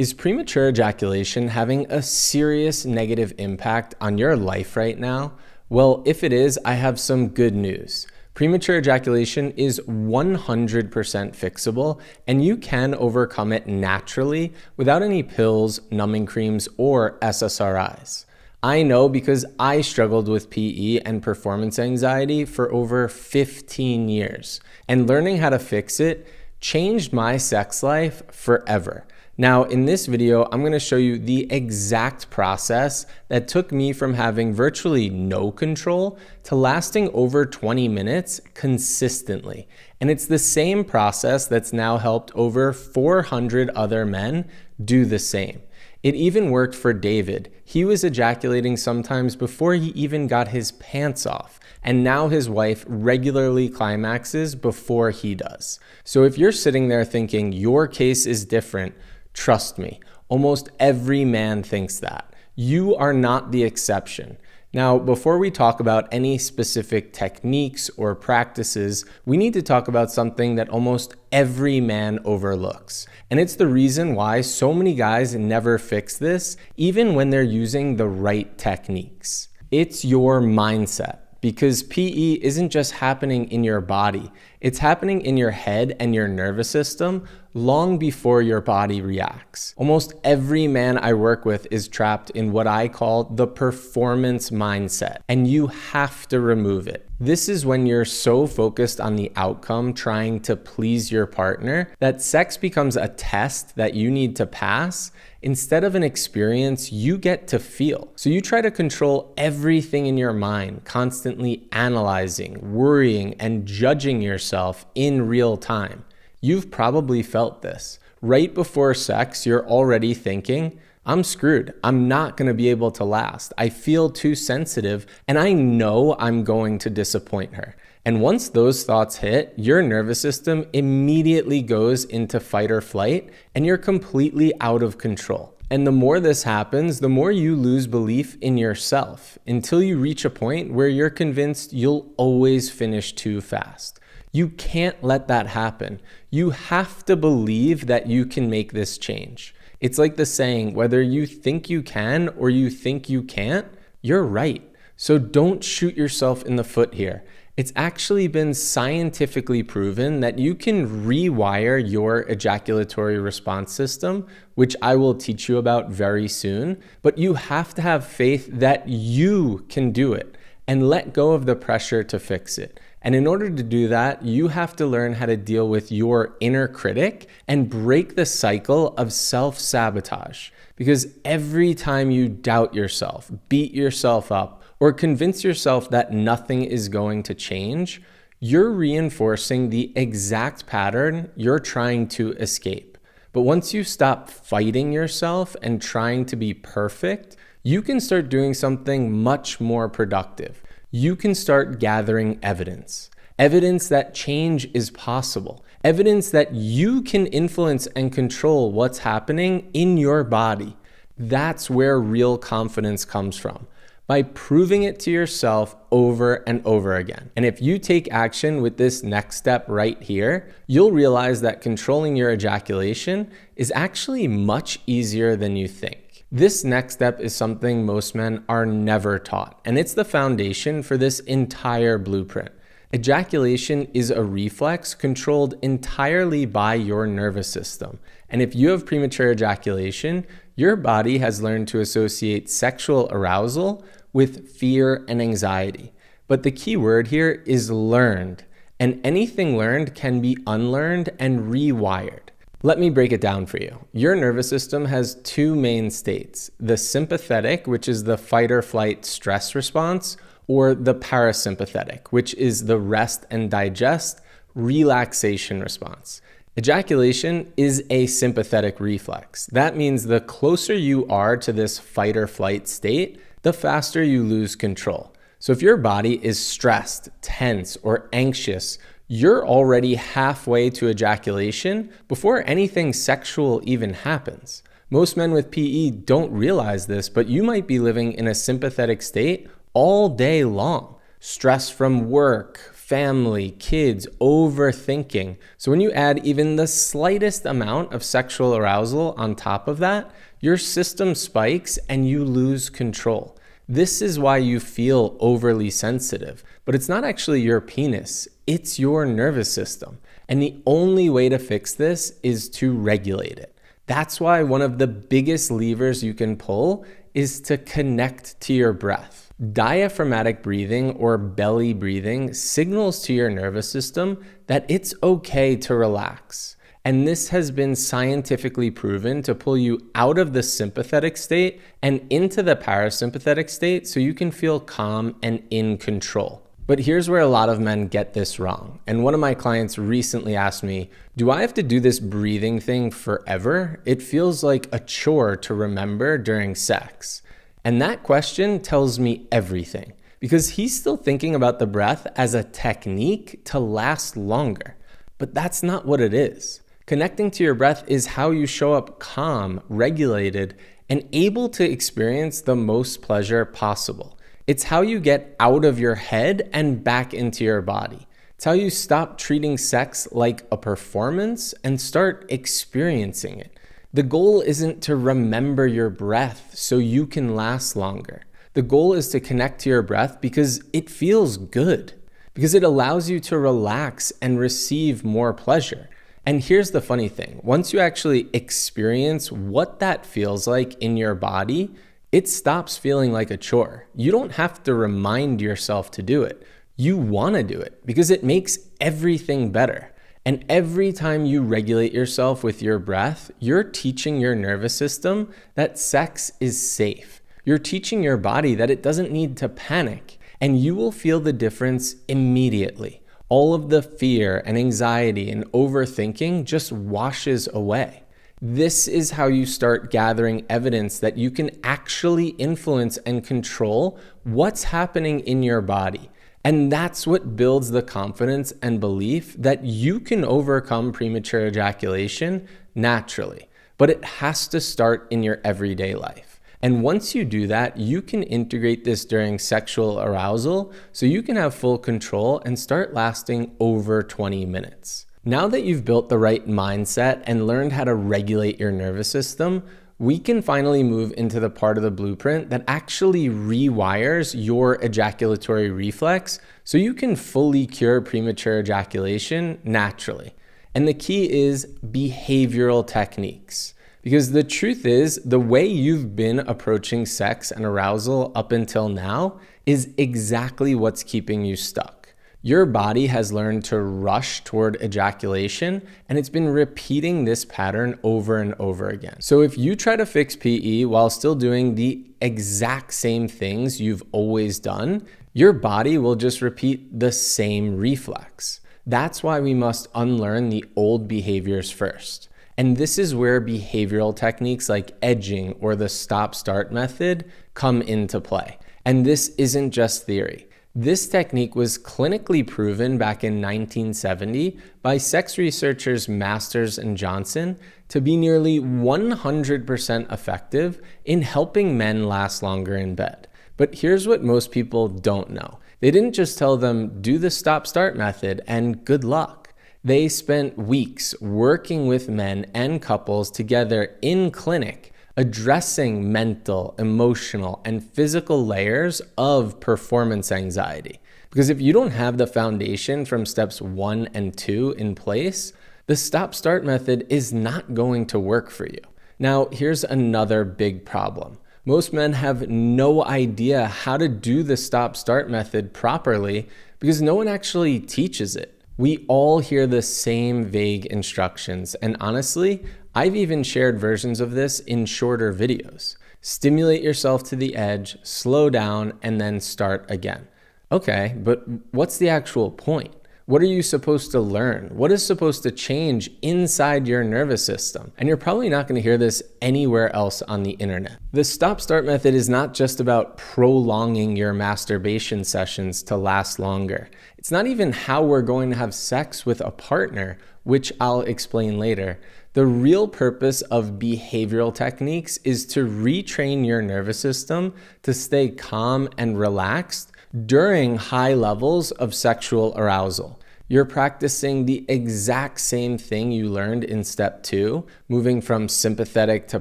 Is premature ejaculation having a serious negative impact on your life right now? Well, if it is, I have some good news. Premature ejaculation is 100% fixable, and you can overcome it naturally without any pills, numbing creams, or SSRIs. I know because I struggled with PE and performance anxiety for over 15 years, and learning how to fix it changed my sex life forever. Now, in this video, I'm going to show you the exact process that took me from having virtually no control to lasting over 20 minutes consistently. And it's the same process that's now helped over 400 other men do the same. It even worked for David. He was ejaculating sometimes before he even got his pants off. And now his wife regularly climaxes before he does. So if you're sitting there thinking your case is different, trust me, almost every man thinks that. You are not the exception. Now, before we talk about any specific techniques or practices, we need to talk about something that almost every man overlooks. And it's the reason why so many guys never fix this, even when they're using the right techniques. It's your mindset. Because PE isn't just happening in your body, it's happening in your head and your nervous system long before your body reacts. Almost every man I work with is trapped in what I call the performance mindset, and you have to remove it. This is when you're so focused on the outcome, trying to please your partner, that sex becomes a test that you need to pass instead of an experience you get to feel. So you try to control everything in your mind, constantly analyzing, worrying, and judging yourself in real time. You've probably felt this. Right before sex, you're already thinking, I'm screwed. I'm not going to be able to last. I feel too sensitive, and I know I'm going to disappoint her. And once those thoughts hit, your nervous system immediately goes into fight or flight, and you're completely out of control. And the more this happens, the more you lose belief in yourself until you reach a point where you're convinced you'll always finish too fast. You can't let that happen. You have to believe that you can make this change. It's like the saying, whether you think you can or you think you can't, you're right. So don't shoot yourself in the foot here. It's actually been scientifically proven that you can rewire your ejaculatory response system, which I will teach you about very soon, but you have to have faith that you can do it and let go of the pressure to fix it. And in order to do that, you have to learn how to deal with your inner critic and break the cycle of self-sabotage. Because every time you doubt yourself, beat yourself up, or convince yourself that nothing is going to change, you're reinforcing the exact pattern you're trying to escape. But once you stop fighting yourself and trying to be perfect, you can start doing something much more productive. You can start gathering evidence. Evidence that change is possible. Evidence that you can influence and control what's happening in your body. That's where real confidence comes from, by proving it to yourself over and over again. And if you take action with this next step right here, you'll realize that controlling your ejaculation is actually much easier than you think. This next step is something most men are never taught, and it's the foundation for this entire blueprint. Ejaculation is a reflex controlled entirely by your nervous system. And if you have premature ejaculation, your body has learned to associate sexual arousal with fear and anxiety. But the key word here is learned, and anything learned can be unlearned and rewired. Let me break it down for you. Your nervous system has two main states: the sympathetic, which is the fight or flight stress response, or the parasympathetic, which is the rest and digest relaxation response. Ejaculation is a sympathetic reflex. That means the closer you are to this fight or flight state, the faster you lose control. So if your body is stressed, tense, or anxious, you're already halfway to ejaculation before anything sexual even happens. Most men with PE don't realize this, but you might be living in a sympathetic state all day long. Stress from work, family, kids, overthinking. So when you add even the slightest amount of sexual arousal on top of that, your system spikes and you lose control. This is why you feel overly sensitive, but it's not actually your penis, it's your nervous system. And the only way to fix this is to regulate it. That's why one of the biggest levers you can pull is to connect to your breath. Diaphragmatic breathing or belly breathing signals to your nervous system that it's okay to relax. And this has been scientifically proven to pull you out of the sympathetic state and into the parasympathetic state so you can feel calm and in control. But here's where a lot of men get this wrong. And one of my clients recently asked me, do I have to do this breathing thing forever? It feels like a chore to remember during sex. And that question tells me everything because he's still thinking about the breath as a technique to last longer. But that's not what it is. Connecting to your breath is how you show up calm, regulated, and able to experience the most pleasure possible. It's how you get out of your head and back into your body. It's how you stop treating sex like a performance and start experiencing it. The goal isn't to remember your breath so you can last longer. The goal is to connect to your breath because it feels good, because it allows you to relax and receive more pleasure. And here's the funny thing. Once you actually experience what that feels like in your body, it stops feeling like a chore. You don't have to remind yourself to do it. You want to do it because it makes everything better. And every time you regulate yourself with your breath, you're teaching your nervous system that sex is safe. You're teaching your body that it doesn't need to panic, and you will feel the difference immediately. All of the fear and anxiety and overthinking just washes away. This is how you start gathering evidence that you can actually influence and control what's happening in your body. And that's what builds the confidence and belief that you can overcome premature ejaculation naturally. But it has to start in your everyday life. And once you do that, you can integrate this during sexual arousal so you can have full control and start lasting over 20 minutes. Now that you've built the right mindset and learned how to regulate your nervous system, we can finally move into the part of the blueprint that actually rewires your ejaculatory reflex so you can fully cure premature ejaculation naturally. And the key is behavioral techniques. Because the truth is, the way you've been approaching sex and arousal up until now is exactly what's keeping you stuck. Your body has learned to rush toward ejaculation, and it's been repeating this pattern over and over again. So if you try to fix PE while still doing the exact same things you've always done, your body will just repeat the same reflex. That's why we must unlearn the old behaviors first. And this is where behavioral techniques like edging or the stop-start method come into play. And this isn't just theory. This technique was clinically proven back in 1970 by sex researchers Masters and Johnson to be nearly 100% effective in helping men last longer in bed. But here's what most people don't know. They didn't just tell them, do the stop-start method and good luck. They spent weeks working with men and couples together in clinic, addressing mental, emotional, and physical layers of performance anxiety. Because if you don't have the foundation from steps 1 and 2 in place, the stop-start method is not going to work for you. Now, here's another big problem. Most men have no idea how to do the stop-start method properly because no one actually teaches it. We all hear the same vague instructions, and honestly, I've even shared versions of this in shorter videos. Stimulate yourself to the edge, slow down, and then start again. Okay, but what's the actual point? What are you supposed to learn? What is supposed to change inside your nervous system? And you're probably not going to hear this anywhere else on the internet. The stop-start method is not just about prolonging your masturbation sessions to last longer. It's not even how we're going to have sex with a partner, which I'll explain later. The real purpose of behavioral techniques is to retrain your nervous system to stay calm and relaxed during high levels of sexual arousal. You're practicing the exact same thing you learned in step 2, moving from sympathetic to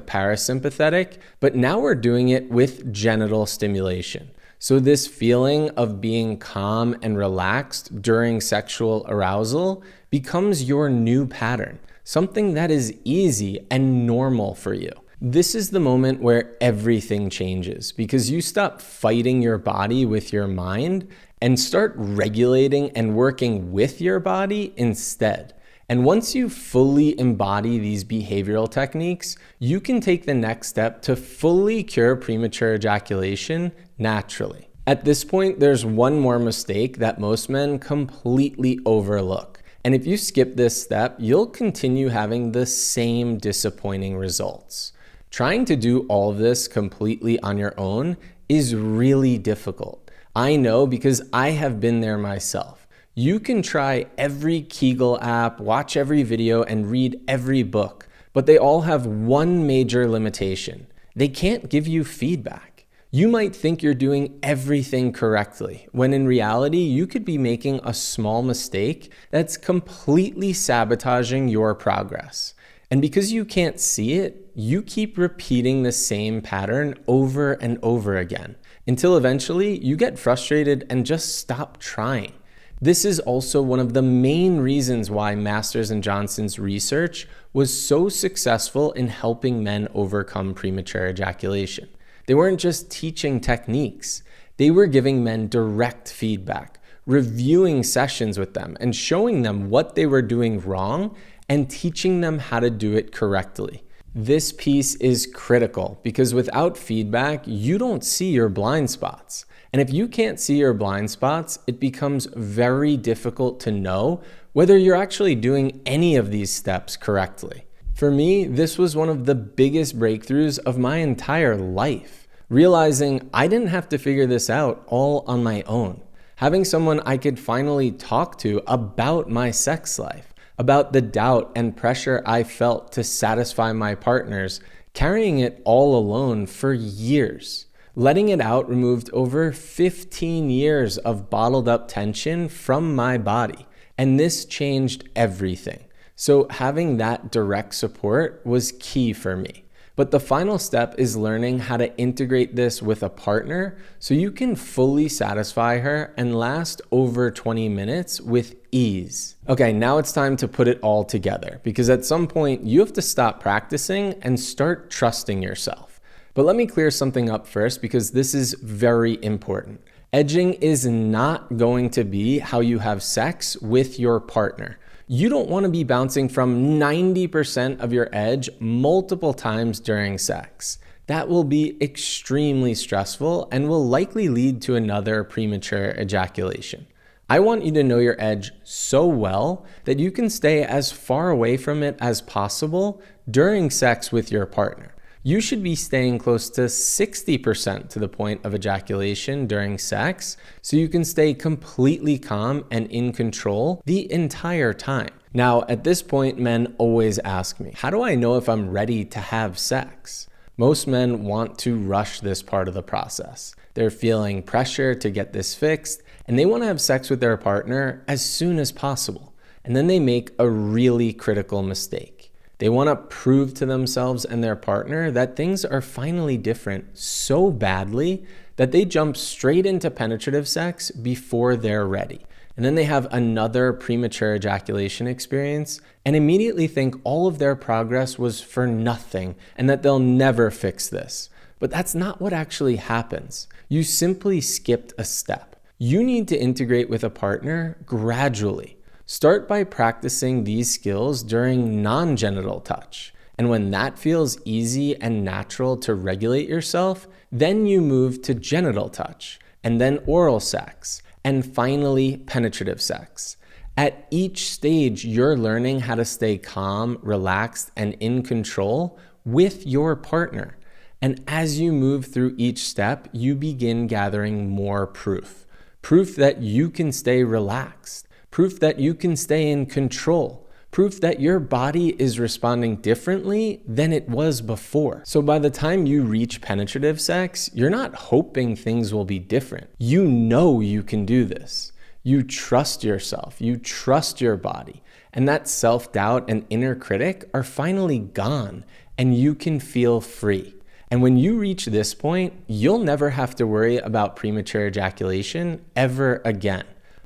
parasympathetic, but now we're doing it with genital stimulation. So this feeling of being calm and relaxed during sexual arousal becomes your new pattern, something that is easy and normal for you. This is the moment where everything changes because you stop fighting your body with your mind and start regulating and working with your body instead. And once you fully embody these behavioral techniques, you can take the next step to fully cure premature ejaculation naturally. At this point, there's one more mistake that most men completely overlook. And if you skip this step, you'll continue having the same disappointing results. Trying to do all of this completely on your own is really difficult. I know because I have been there myself. You can try every Kegel app, watch every video, and read every book, but they all have one major limitation. They can't give you feedback. You might think you're doing everything correctly, when in reality, you could be making a small mistake that's completely sabotaging your progress. And because you can't see it, you keep repeating the same pattern over and over again until eventually you get frustrated and just stop trying. This is also one of the main reasons why Masters and Johnson's research was so successful in helping men overcome premature ejaculation. They weren't just teaching techniques, they were giving men direct feedback, reviewing sessions with them, and showing them what they were doing wrong and teaching them how to do it correctly. This piece is critical because without feedback, you don't see your blind spots. And if you can't see your blind spots, it becomes very difficult to know whether you're actually doing any of these steps correctly. For me, this was one of the biggest breakthroughs of my entire life, realizing I didn't have to figure this out all on my own. Having someone I could finally talk to about my sex life, about the doubt and pressure I felt to satisfy my partners, carrying it all alone for years. Letting it out removed over 15 years of bottled up tension from my body, and this changed everything. So having that direct support was key for me. But the final step is learning how to integrate this with a partner so you can fully satisfy her and last over 20 minutes with ease. Okay, now it's time to put it all together because at some point you have to stop practicing and start trusting yourself. But let me clear something up first because this is very important. Edging is not going to be how you have sex with your partner. You don't want to be bouncing from 90% of your edge multiple times during sex. That will be extremely stressful and will likely lead to another premature ejaculation. I want you to know your edge so well that you can stay as far away from it as possible during sex with your partner. You should be staying close to 60% to the point of ejaculation during sex so you can stay completely calm and in control the entire time. Now, at this point, men always ask me, how do I know if I'm ready to have sex? Most men want to rush this part of the process. They're feeling pressure to get this fixed, and they want to have sex with their partner as soon as possible. And then they make a really critical mistake. They want to prove to themselves and their partner that things are finally different so badly that they jump straight into penetrative sex before they're ready. And then they have another premature ejaculation experience and immediately think all of their progress was for nothing and that they'll never fix this. But that's not what actually happens. You simply skipped a step. You need to integrate with a partner gradually. Start by practicing these skills during non-genital touch. And when that feels easy and natural to regulate yourself, then you move to genital touch, and then oral sex, and finally penetrative sex. At each stage, you're learning how to stay calm, relaxed, and in control with your partner. And as you move through each step, you begin gathering more proof. Proof that you can stay relaxed. Proof that you can stay in control. proof that your body is responding differently than it was before. So by the time you reach penetrative sex, you're not hoping things will be different. You know you can do this. You trust yourself, you trust your body, and that self-doubt and inner critic are finally gone, and you can feel free. And when you reach this point, you'll never have to worry about premature ejaculation ever again.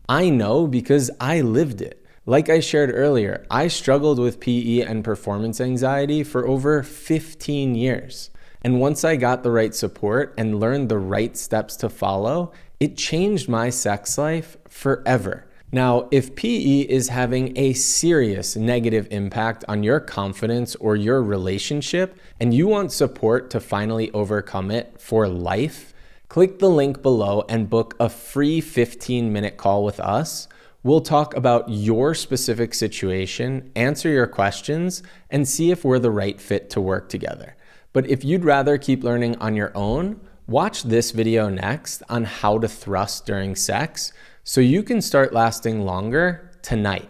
I know because I lived it. Like I shared earlier, I struggled with PE and performance anxiety for over 15 years. And once I got the right support and learned the right steps to follow, it changed my sex life forever. Now, if PE is having a serious negative impact on your confidence or your relationship, and you want support to finally overcome it for life, click the link below and book a free 15-minute call with us. We'll talk about your specific situation, answer your questions, and see if we're the right fit to work together. But if you'd rather keep learning on your own, watch this video next on how to thrust during sex so you can start lasting longer tonight.